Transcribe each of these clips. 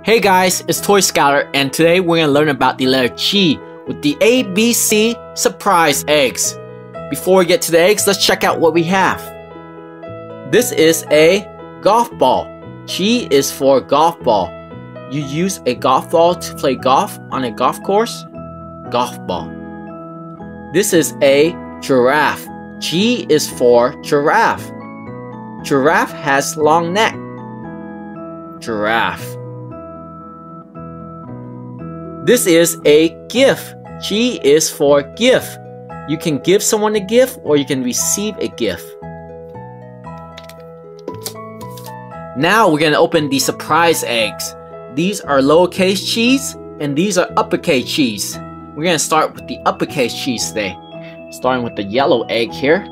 Hey guys, it's Toy Scouter, and today we're gonna learn about the letter G with the ABC surprise eggs. Before we get to the eggs, let's check out what we have. This is a golf ball. G is for golf ball. You use a golf ball to play golf on a golf course. Golf ball. This is a giraffe. G is for giraffe. Giraffe has long neck. Giraffe. This is a gift. G is for gift. You can give someone a gift or you can receive a gift. Now we're gonna open the surprise eggs. These are lowercase cheese and these are uppercase cheese. We're gonna start with the uppercase cheese today. Starting with the yellow egg here.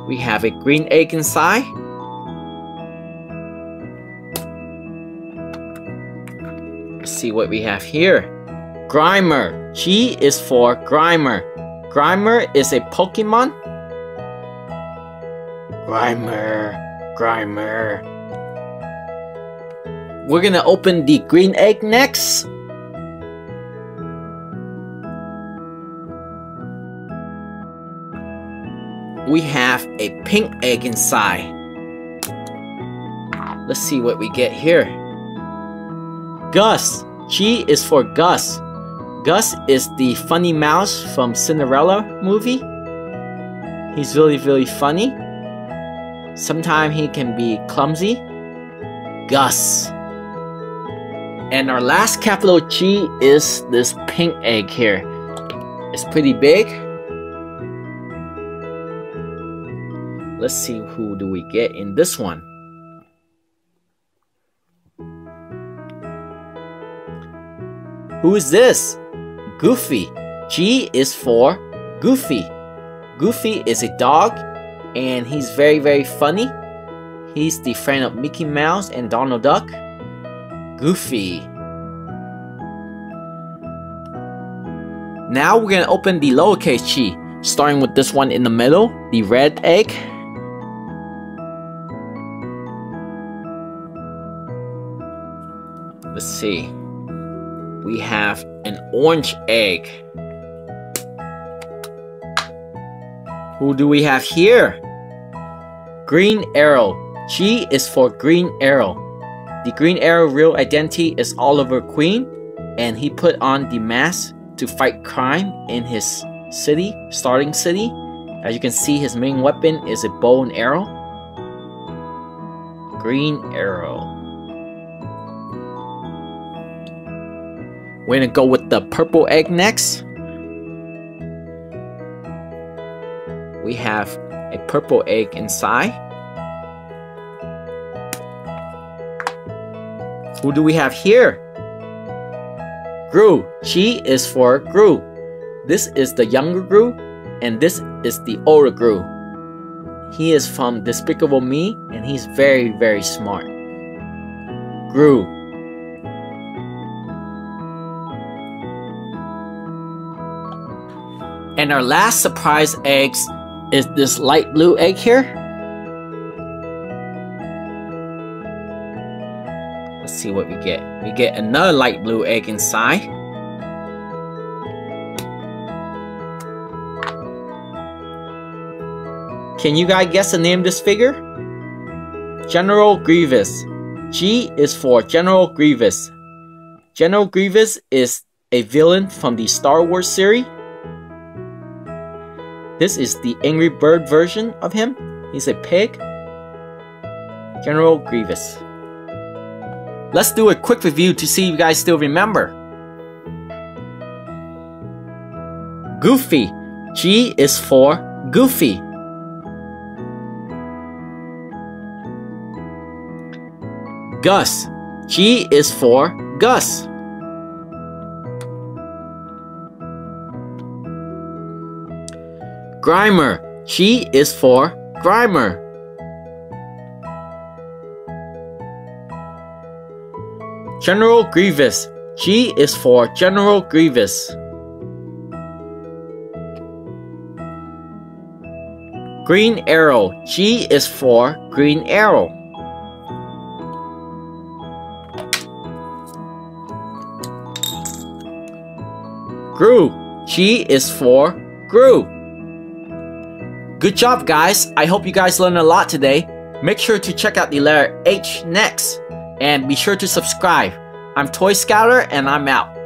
We have a green egg inside. Let's see what we have here. Grimer. G is for Grimer. Grimer is a Pokemon. Grimer. Grimer. We're gonna open the green egg next. We have a pink egg inside. Let's see what we get here. Gus. G is for Gus. Gus is the funny mouse from Cinderella movie. He's really funny. Sometimes he can be clumsy. Gus. And our last capital G is this pink egg here. It's pretty big. Let's see who do we get in this one. Who is this? Goofy. G is for Goofy. Goofy is a dog and he's very funny. He's the friend of Mickey Mouse and Donald Duck. Goofy. Now we're gonna open the lowercase G, starting with this one in the middle, the red egg. Let's see. We have an orange egg. Who do we have here? Green arrow. G is for green arrow. The green arrow real identity is Oliver Queen, and he put on the mask to fight crime in his city, starting city. As you can see, his main weapon is a bow and arrow. Green arrow. We're gonna go with the purple egg next. We have a purple egg inside. Who do we have here? Gru. G is for Gru. This is the younger Gru, and this is the older Gru. He is from Despicable Me, and he's very smart. Gru. And our last surprise eggs is this light blue egg here. Let's see what we get. We get another light blue egg inside. Can you guys guess the name of this figure? General Grievous. G is for General Grievous. General Grievous is a villain from the Star Wars series. This is the Angry Bird version of him. He's a pig. General Grievous. Let's do a quick review to see if you guys still remember. Goofy. G is for Goofy. Gus. G is for Gus. Grimer. G is for Grimer. General Grievous. G is for General Grievous. Green arrow. G is for green arrow. Gru. G is for Gru. Good job, guys. I hope you guys learned a lot today. Make sure to check out the letter H next. And be sure to subscribe. I'm Toy Scouter and I'm out.